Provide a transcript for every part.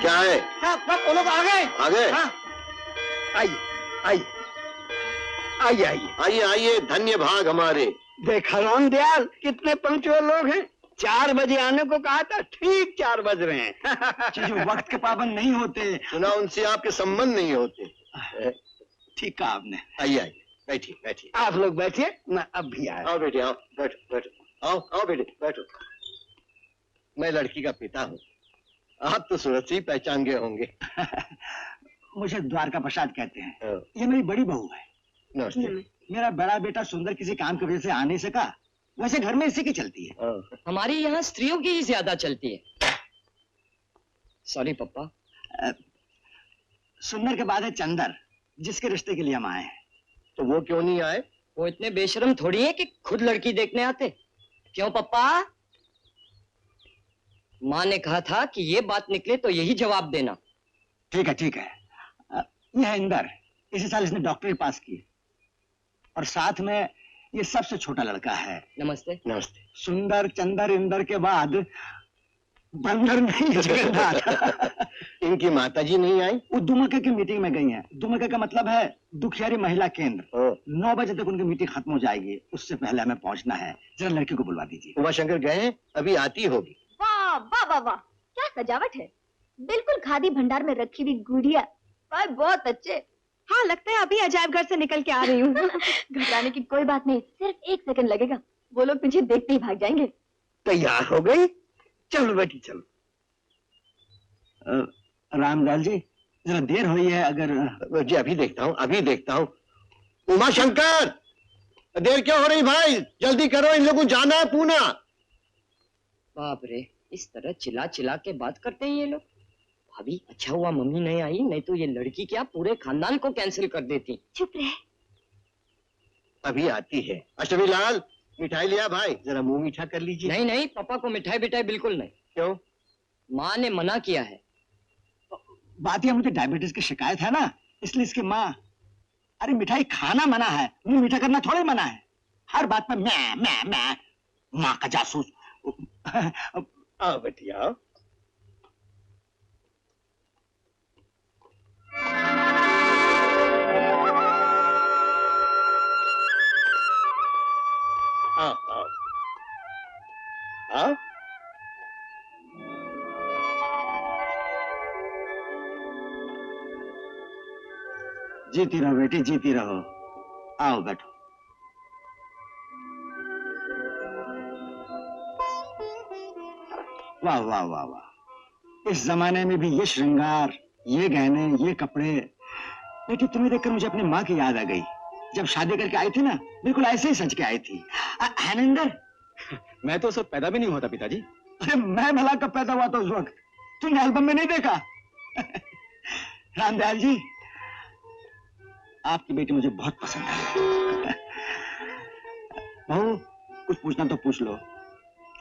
क्या है? वो लोग आ गए। आ गए? हाँ। आइए आइए आइए आइए आइए आइए, धन्य भाग हमारे। देखा रामदयाल, कितने पंक्चुअल लोग हैं। 4 बजे आने को कहा था, ठीक 4 बज रहे हैं। जो वक्त के पाबंद नहीं होते। सुना उनसे आपके संबंध नहीं होते। ठीक कहा आपने। आइए आइए, बैठिए बैठिए। आप लोग बैठिए, मैं अब भी आया। आओ बेटे, आओ, बैठो बैठो। आओ आओ बेटे, बैठो। मैं लड़की का पिता हूँ। आप तो सूरत से ही पहचान गए होंगे। मुझे द्वारका प्रसाद कहते हैं। ये मेरी बड़ी बहू है। नमस्ते। मेरा बड़ा बेटा सुंदर किसी काम की वजह से आ नहीं सका, वैसे घर में इसी की चलती है। हमारी यहाँ स्त्रियों की ही ज्यादा चलती है। सॉरी पप्पा। सुंदर के बाद है चंदर, जिसके रिश्ते के लिए हम आए हैं। तो वो क्यों नहीं आए? वो इतने बेशरम थोड़ी है कि खुद लड़की देखने आते। क्यों पप्पा? माँ ने कहा था कि ये बात निकले तो यही जवाब देना। ठीक है ठीक है। यह है इंदर, इसी साल इसने डॉक्टरी पास की, और साथ में ये सबसे छोटा लड़का है। नमस्ते। नमस्ते। सुंदर चंदर इंदर के बाद बंदर नहीं जगन्नाथ। इनकी माताजी नहीं आई? वो दुमके की मीटिंग में गई हैं। दुमके का मतलब है दुखियारी महिला केंद्र। 9 बजे तक उनकी मीटिंग खत्म हो जाएगी, उससे पहले हमें पहुंचना है। जरा लड़की को बुलवा दीजिए। उमाशंकर गए हैं, अभी आती होगी। वाह वाह वाह वाह, क्या सजावट है। बिल्कुल खादी भंडार में रखी हुई गुड़िया। भाई बहुत अच्छे। हाँ, लगता है अभी अजायब घर से निकल के आ रही हूँ। घबराने की कोई बात नहीं, सिर्फ 1 सेकंड लगेगा। वो लोग तुझे देखते ही भाग जाएंगे। तैयार हो गई? चलो बेटी चलो। रामलाल जी, जरा देर हुई है, अगर जी अभी देखता हूँ, अभी देखता हूँ। उमाशंकर, देर क्यों हो रही भाई? जल्दी करो, इन लोगों को जाना है पूना। बाप रे, इस तरह चिल्ला चिल्ला के बात करते हैं ये लोग। भाभी, अच्छा हुआ मम्मी नहीं आई, नहीं तो ये लड़की क्या पूरे खानदान को कैंसिल कर देती। चुप रहे। अभी आती है। अष्टमी लाल, मिठाई लिया भाई, जरा मुंह मीठा कर लीजिए। नहीं नहीं, पापा को मिठाई बिठाई बिल्कुल नहीं। क्यों? माँ ने मना किया है। बात यह, मुझे डायबिटीज की शिकायत है ना, इसलिए इसकी माँ। अरे मिठाई खाना मना है, मुंह मीठा करना थोड़ा मना है। हर बात में मैं माँ का जासूस। आओ बेटी आओ। आओ आओ आओ। जीती रहो बेटी, जीती रहो। आओ बैठो। वाह वाह वाह वाह, इस जमाने में भी ये श्रृंगार, ये गहने, ये कपड़े। बेटी तुम्हें देखकर मुझे अपनी माँ की याद आ गई। जब शादी करके आई थी ना, बिल्कुल ऐसे ही सज के आई थी। हैनिंदर, मैं तो उस वक्त पैदा भी नहीं हुआ था पिताजी। अरे मैं भला कब पैदा हुआ था उस वक्त? तुमने एल्बम में नहीं देखा? रामदयाल जी, आपकी बेटी मुझे बहुत पसंद है। बहू, कुछ पूछना तो पूछ लो।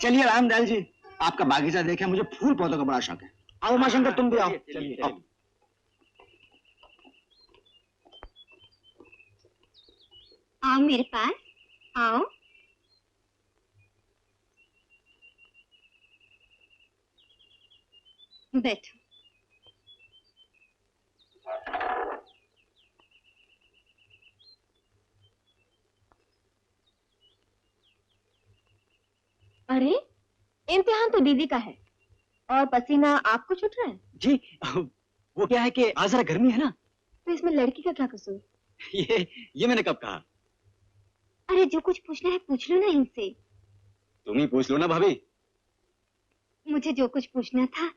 चलिए रामदयाल जी, आपका बागीचा देखें, मुझे फूल पौधों का बड़ा शौक है। आओ उमाशंकर, तुम भी आओ। आओ। आओ मेरे पास, आओ। बैठो। अरे, इम्तिहान तो दीदी का है और पसीना आपको छूट रहा है। जी, वो क्या है कि आज जरा गर्मी है ना। तो इसमें लड़की का क्या कसूर? ये मैंने कब कहा? अरे जो कुछ पूछना है पूछ लो ना इनसे। तुम ही पूछ लो ना भाभी। मुझे जो कुछ पूछना था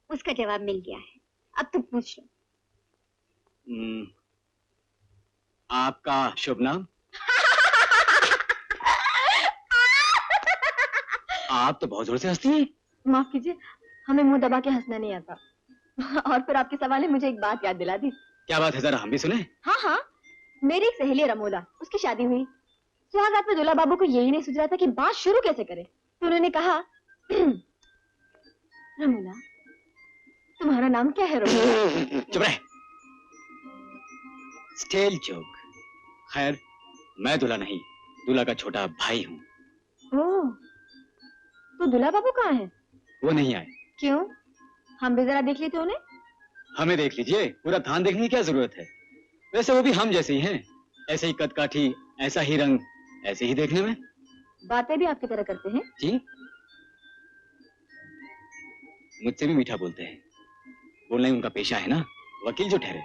उसका जवाब मिल गया है, अब तुम पूछ लो। आपका शुभ नाम? आप तो बहुत जोर से हंसती हैं। माफ कीजिए, हमें मुंह दबा के हंसना नहीं आता। और फिर आपके सवाल ने मुझे एक बात याद दिला दी। क्या बात है, जरा हम भी सुने। हाँ हाँ, मेरी एक सहेली रमोला, उसकी शादी हुई। सुहागरात में दूल्हा बाबू को यही नहीं सूझ रहा था कि बात शुरू कैसे करें, तो उन्होंने कहा रमोला, तुम्हारा नाम क्या है? रमोला। चुप रहे। Stale joke. खैर, मैं दूल्हा नहीं, दूल्हा का छोटा भाई हूँ। ओह, तो दूल्हा बाबू कहाँ है? वो नहीं आए। क्यों? हम भी जरा देख लेते उन्हें। हमें देख लीजिए, पूरा थान देखने की क्या जरूरत है? वैसे वो भी हम जैसे ही हैं, ऐसे ही कद काठी, ऐसा ही रंग, ऐसे ही देखने में। बातें भी आपकी तरह करते हैं? जी, मुझसे भी मीठा बोलते हैं। बोलना ही उनका पेशा है ना, वकील जो ठहरे।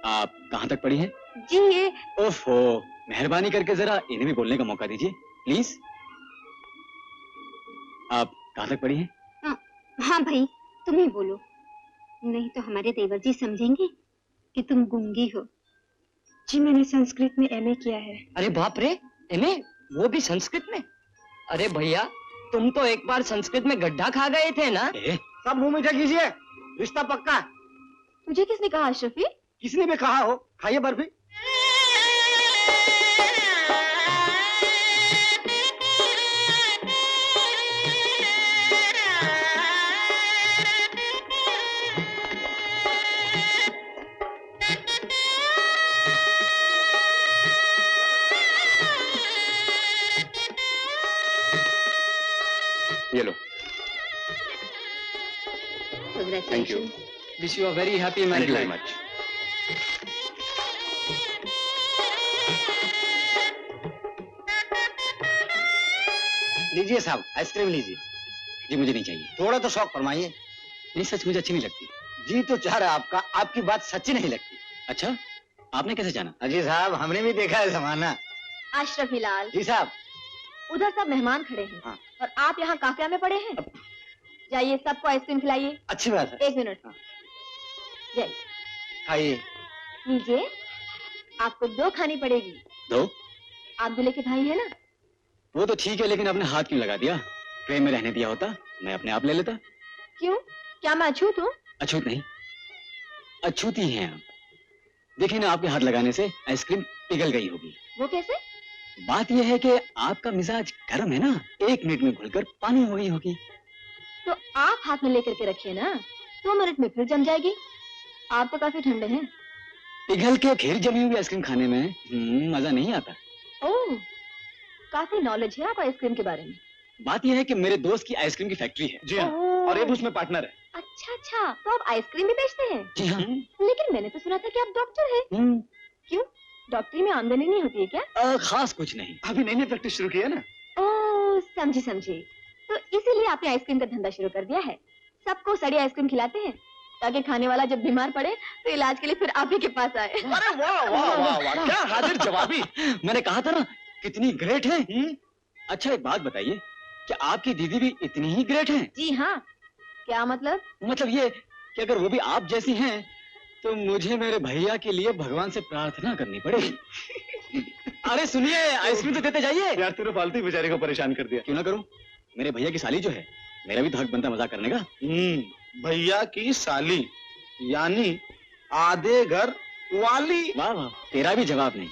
आप कहाँ तक पढ़ी हैं? जी ये ओफो, मेहरबानी करके जरा इन्हें भी बोलने का मौका दीजिए प्लीज। आप कहाँ तक पढ़ी हैं? हाँ भाई, तुम ही बोलो, नहीं तो हमारे देवर जी समझेंगे कि तुम गूंगी हो। जी मैंने संस्कृत में एमए किया है। अरे बाप रे, एमए, वो भी संस्कृत में? अरे भैया, तुम तो एक बार संस्कृत में गड्ढा खा गए थे ना? सब मुंह मीठा कीजिए, रिश्ता पक्का। तुझे किसने कहा अशरफी? किसने भी कहा हो, खाइए बर्फी। ये लो। Thank you. Wish you a very happy thank married you very life. Much. लीजिए साहब, आइसक्रीम लीजिए। जी मुझे नहीं चाहिए। थोड़ा तो शौक फरमाइए। नहीं, सच मुझे अच्छी नहीं लगती। जी तो चाह रहा आपका, आपकी बात सच्ची नहीं लगती। अच्छा, आपने कैसे जाना? अजी साहब, हमने भी देखा है जमाना। अशरफी लाल, जी साहब। उधर सब मेहमान खड़े हैं हाँ। और आप यहाँ काफिया में पड़े हैं। जाइए सबको आइसक्रीम खिलाइए। अच्छी बात है। 1 मिनट। जाइए, खाइए। लीजिए, आपको 2 खानी पड़ेगी। 2? आप दूल्हे के भाई है ना? वो तो ठीक है, लेकिन आपने हाथ क्यों लगा दिया? ट्रेन में रहने दिया होता, मैं अपने आप ले लेता। क्यों, क्या मैं अछूत हूँ? अछूत नहीं, अछूती हैं आप। देखिए ना, आपके हाथ लगाने से आइसक्रीम पिघल गई होगी। वो कैसे? बात यह है कि आपका मिजाज गर्म है ना, 1 मिनट में घुलकर पानी हो गई होगी। तो आप हाथ में लेकर के रखिए ना, 2 मिनट में फिर जम जाएगी। आप तो काफी ठंडे हैं। पिघल के घेर जमी हुई आइसक्रीम खाने में मजा नहीं आता। ओह, काफी नॉलेज है आपको आइसक्रीम के बारे में। बात यह है कि मेरे दोस्त की आइसक्रीम की फैक्ट्री है। जी हाँ, ओह। और ये भी उसमें पार्टनर है। अच्छा अच्छा, तो आप आइसक्रीम भी बेचते हैं? जी हाँ। लेकिन मैंने तो सुना था कि आप डॉक्टर हैं। क्यों, डॉक्टरी में आमदनी नहीं होती है क्या? खास कुछ नहीं। अभी नई नई प्रैक्टिस शुरू की है ना। ओह, समझी समझी। तो इसीलिए आपने आइसक्रीम का धंधा शुरू कर दिया है। सबको सड़ी आइसक्रीम खिलाते हैं ताकि खाने वाला जब बीमार पड़े तो इलाज के लिए फिर आप ही के पास आए। अरे वाह वाह वाह वाह, क्या हाजिर जवाबी। मैंने कहा था ना, कितनी ग्रेट है। अच्छा एक बात बताइए, क्या आपकी दीदी भी इतनी ही ग्रेट है? जी हाँ। क्या मतलब? मतलब ये कि अगर वो भी आप जैसी हैं तो मुझे मेरे भैया के लिए भगवान से प्रार्थना करनी पड़ेगी। अरे सुनिए, आइसक्रीम तो देते जाइए। यार तूने फालतू ही बेचारे को परेशान कर दिया। क्यों ना करूं, मेरे भैया की साली जो है, मेरा भी तो हक बनता मजाक करने का। भैया की साली यानी आधे घर वाली। वाह वाह, तेरा भी जवाब नहीं।